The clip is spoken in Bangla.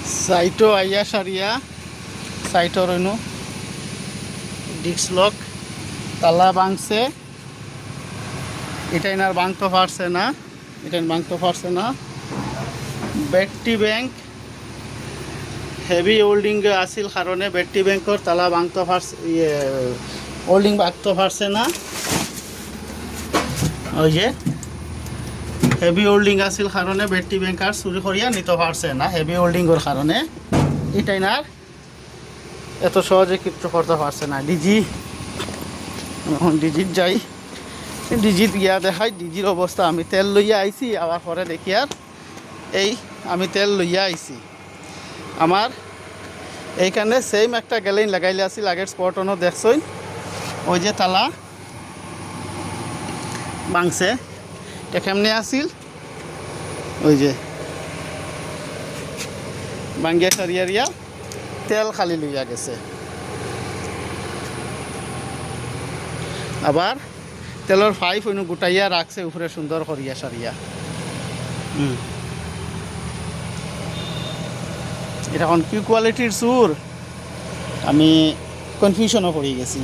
সাইটো আইয়া সারিয়া সাইটো রইনু ডিস্ক লক তালা ভাঙছে। এটা আর ভাঙতে পারছে না, এটা ভাঙতে পারছে না। ব্যাটটি ব্যাংক হেভি হোল্ডিং আসিল কারণে ব্যাটটি ব্যাংকর তালা ভাঙতে পারছে, হোল্ডিং ভাঙতে পারছে না। ওই যে হেভি হোল্ডিং আসিল কারণে ব্যাটটি ব্যাংক আর চুরি করিয়া নিতে পারছে না। হেভি হোল্ডিংয়ের কারণে এটাই না এত সহজে কিছু করতে পারছে না। ডিজি এখন ডিজিট যাই, ডিজিট গিয়া দেখাই ডিজির অবস্থা। আমি তেল লইয়া আইছি, আবার পরে দেখি আর এই আমি তেল লইয়া আইছি। আমার এইখানে সেম একটা গ্যালেন লাগাইলে আসিল আগের স্পটনও দেখছই। ওই যে তালা ভাঙছে, এটা কেমনে আসিল ওই যে ভাঙ্গিয়া সারিয়া তেল খালি লইয়া গেছে। আবার তেলের পাইপ অন্য গুটাইয়া রাখছে উপরে সুন্দর করিয়া সারিয়া। এটা এখন কি কোয়ালিটির চুর আমি কনফিউশনও পড়ে গেছি।